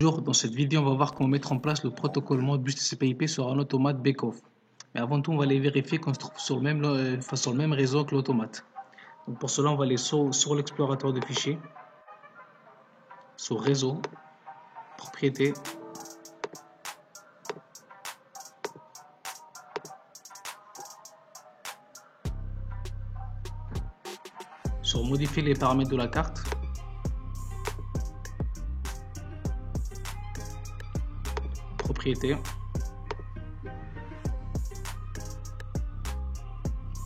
Bonjour, dans cette vidéo, on va voir comment mettre en place le protocole mode bus TCP/IP sur un automate bake-off. Mais avant tout, on va aller vérifier qu'on se trouve sur sur le même réseau que l'automate. Donc pour cela, on va aller sur l'explorateur de fichiers, sur réseau, propriété, sur modifier les paramètres de la carte, propriété.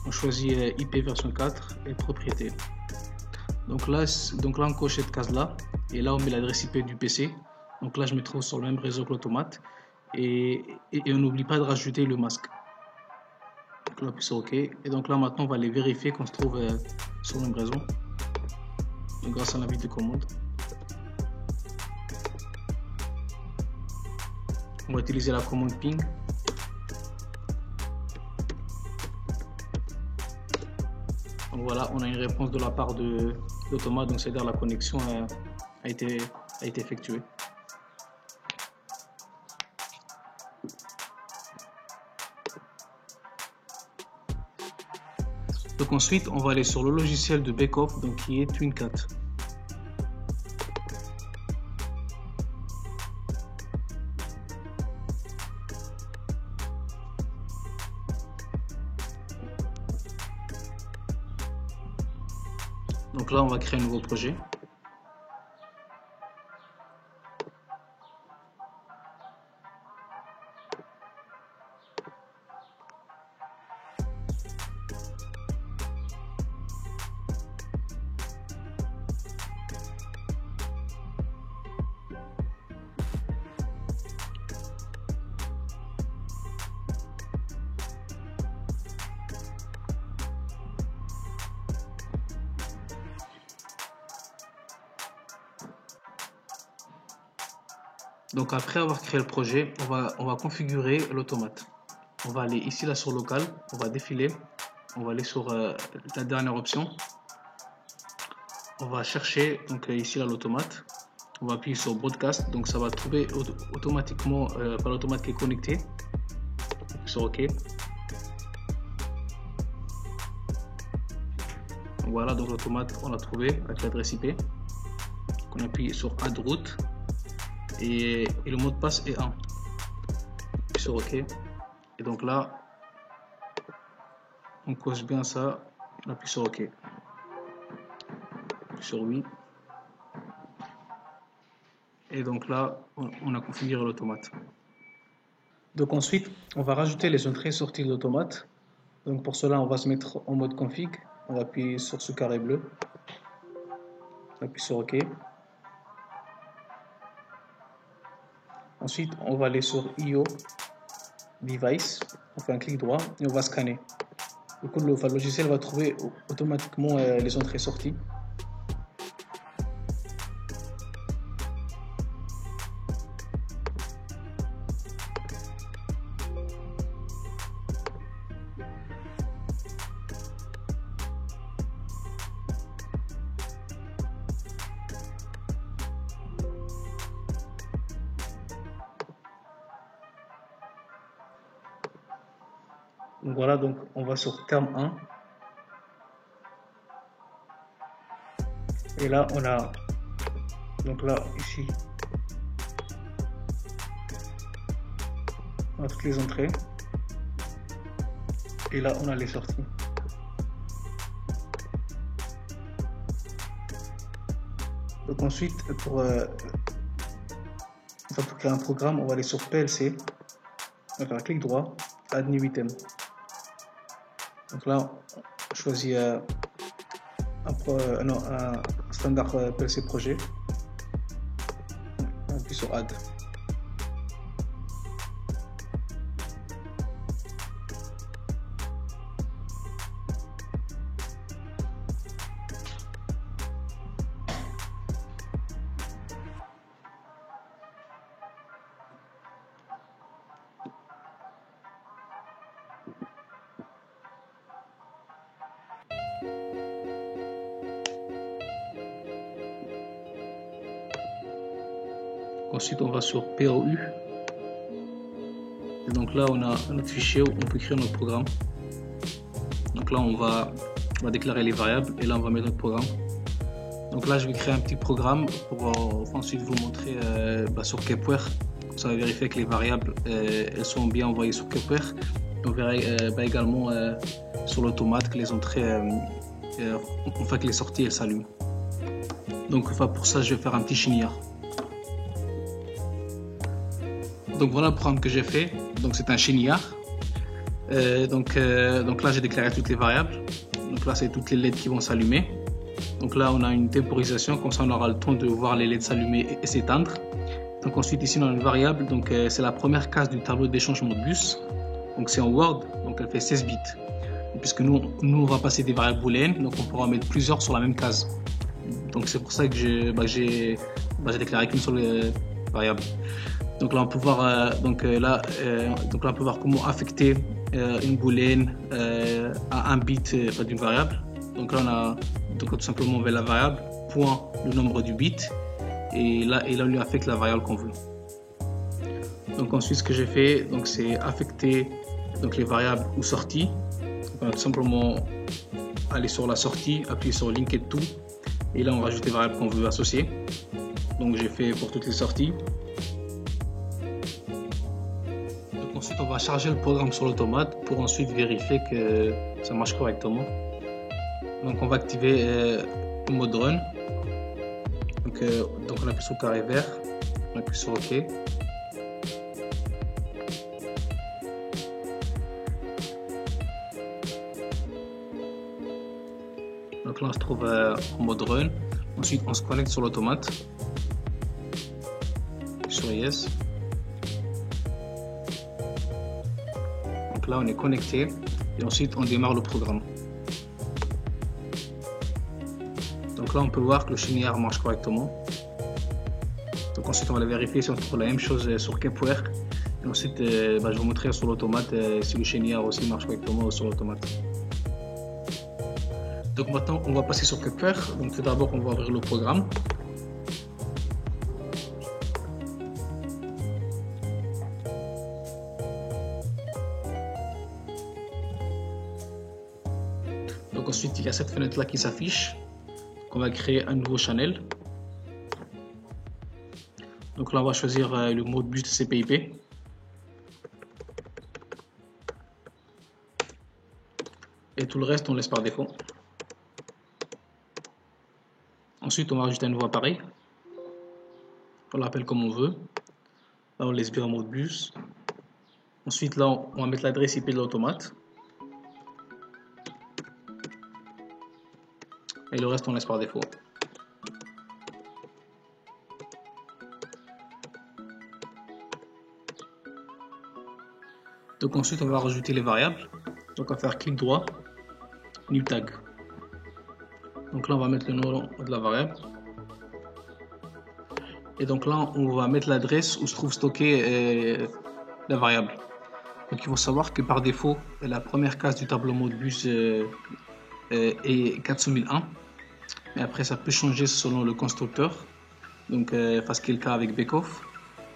On choisit IP version 4 et propriété. Donc là on coche cette case là et là on met l'adresse IP du PC. Donc là je me trouve sur le même réseau que l'automate et on n'oublie pas de rajouter le masque. Donc là on appuie sur OK et donc là maintenant on va aller vérifier qu'on se trouve sur le même réseau. Donc grâce à l'invite de commande. On va utiliser la commande ping. Donc voilà, on a une réponse de la part de l'automate, donc c'est-à-dire la connexion a été effectuée. Donc ensuite, on va aller sur le logiciel de bake-off, donc qui est TwinCat. Donc là, on va créer un nouveau projet. Donc après avoir créé le projet, on va configurer l'automate. On va aller ici là sur local, on va défiler, on va aller sur la dernière option. On va chercher donc ici là l'automate. On va appuyer sur broadcast, donc ça va trouver automatiquement par l'automate qui est connecté. Sur OK. Voilà, donc l'automate on l'a trouvé avec l'adresse IP. On appuie sur add route et le mot de passe est 1. Sur OK. Et donc là, on coche bien ça, on appuie sur OK. Sur oui. Et donc là, on a configuré l'automate. Donc ensuite, on va rajouter les entrées et sorties de l'automate. Donc pour cela, on va se mettre en mode config. On va appuyer sur ce carré bleu. On appuie sur OK. Ensuite, on va aller sur IO, Device. On fait un clic droit et on va scanner. Du coup, le logiciel va trouver automatiquement les entrées et sorties. Donc voilà, donc on va sur terme 1. Et là, on a, donc là, ici, on a toutes les entrées. Et là, on a les sorties. Donc ensuite, pour créer un programme, on va aller sur PLC. On va faire un clic droit, Add New Item. Donc là, on choisit un standard PLC projet. On appuie sur Add. ensuite, on va sur POU. Et donc là, on a notre fichier où on peut créer notre programme. Donc là, on va déclarer les variables et là, on va mettre notre programme. Donc là, je vais créer un petit programme pour ensuite vous montrer sur Kepware. Ça va vérifier que les variables elles sont bien envoyées sur Kepware. On verra également sur l'automate que les entrées, enfin que les sorties elles s'allument. Donc pour ça, je vais faire un petit chiniard. Donc voilà le programme que j'ai fait. Donc c'est un chiniard. Donc là, j'ai déclaré toutes les variables. Donc là, c'est toutes les LED qui vont s'allumer. Donc là, on a une temporisation, comme ça on aura le temps de voir les LED s'allumer et s'éteindre. Donc ensuite, ici, on a une variable. Donc c'est la première case du tableau d'échangement de bus. Donc c'est en Word, donc elle fait 16 bits. Puisque nous on va passer des variables booléennes, donc on pourra en mettre plusieurs sur la même case. Donc c'est pour ça que j'ai déclaré qu'une seule variable. Donc là on peut voir on peut voir comment affecter une booléenne à un bit d'une variable. Donc là on a tout simplement on met la variable point le nombre du bit et là on lui affecte la variable qu'on veut. Donc ensuite ce que j'ai fait c'est affecter les variables ou sorties. On va tout simplement aller sur la sortie, appuyer sur Linked To et là on rajoute les variables qu'on veut associer. Donc j'ai fait pour toutes les sorties. Donc ensuite on va charger le programme sur l'automate pour ensuite vérifier que ça marche correctement. Donc on va activer le mode run. Donc on appuie sur le carré vert, on appuie sur OK. Donc là on se trouve en mode run. Ensuite on se connecte sur l'automate. Sur Yes. Donc là on est connecté et ensuite on démarre le programme. Donc là on peut voir que le chiniard marche correctement. Donc ensuite on va vérifier si on trouve la même chose sur Kepware. Et ensuite je vais vous montrer sur l'automate si le chiniard aussi marche correctement sur l'automate. Donc maintenant on va passer sur Kepware. Donc tout d'abord on va ouvrir le programme. Donc ensuite il y a cette fenêtre là qui s'affiche. On va créer un nouveau channel. Donc là on va choisir le mode bus TCP/IP. Et tout le reste on laisse par défaut. Ensuite on va rajouter un nouveau appareil. On l'appelle comme on veut. Là on laisse bien en mode bus. Ensuite là on va mettre l'adresse IP de l'automate. Et le reste on laisse par défaut. Donc ensuite on va rajouter les variables. Donc on va faire clic droit, new tag. Donc là on va mettre le nom de la variable. Et donc là on va mettre l'adresse où se trouve stockée la variable. Donc il faut savoir que par défaut la première case du tableau mode bus est 4001. Mais après ça peut changer selon le constructeur. Donc ce qui est le cas avec Beckhoff.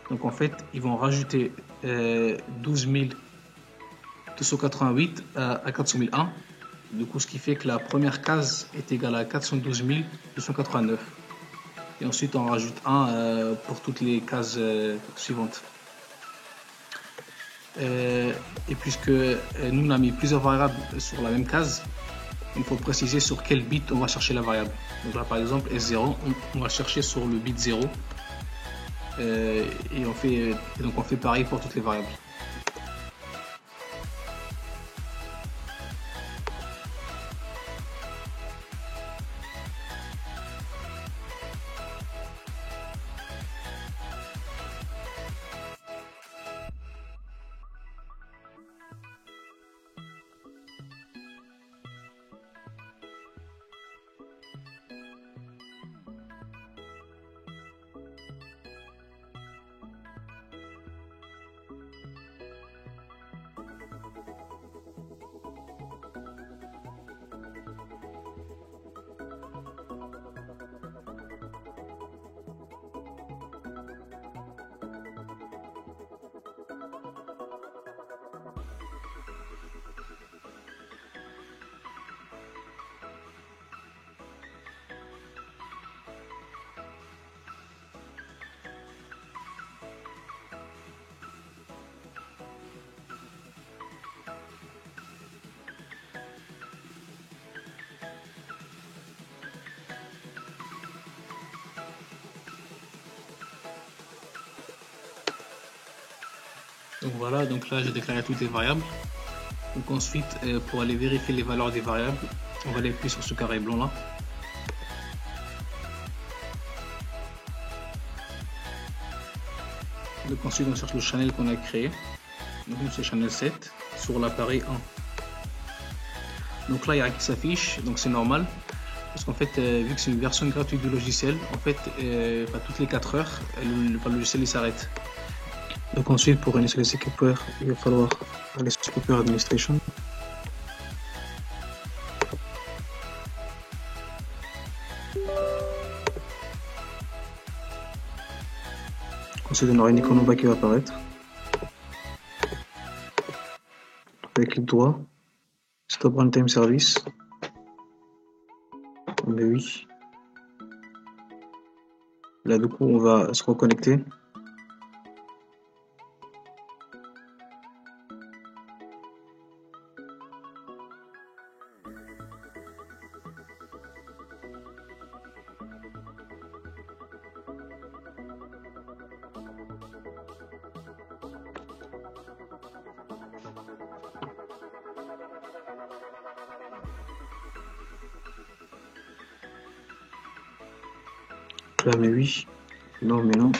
Donc en fait ils vont rajouter 12288 à 4001. Du coup ce qui fait que la première case est égale à 412289. Et ensuite on rajoute 1 pour toutes les cases suivantes. Et puisque nous on a mis plusieurs variables sur la même case, il faut préciser sur quel bit on va chercher la variable. Donc là par exemple S0, on va chercher sur le bit 0 et donc on fait pareil pour toutes les variables. Donc voilà, donc là j'ai déclaré toutes les variables. Donc ensuite, pour aller vérifier les valeurs des variables, on va aller appuyer sur ce carré blanc là. Donc ensuite on cherche le channel qu'on a créé. Donc c'est channel 7 sur l'appareil 1. Donc là il y a qui s'affiche, donc c'est normal. Parce qu'en fait, vu que c'est une version gratuite du logiciel, en fait, toutes les 4 heures, le logiciel s'arrête. Donc ensuite, pour installer ces Cooper, il va falloir aller sur Cooper Administration. Ensuite, on aura une icône en bas qui va apparaître. Avec clic droit, Stop Runtime Service. On met oui. Là, du coup, on va se reconnecter. Là, mais oui. Non, mais non.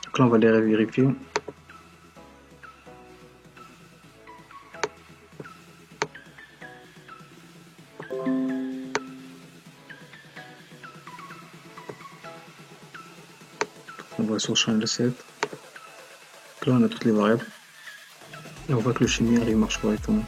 Donc là, on va les vérifier. On va sur channel 7. Donc là, on a toutes les variables. Et on voit que le schéma il marche correctement.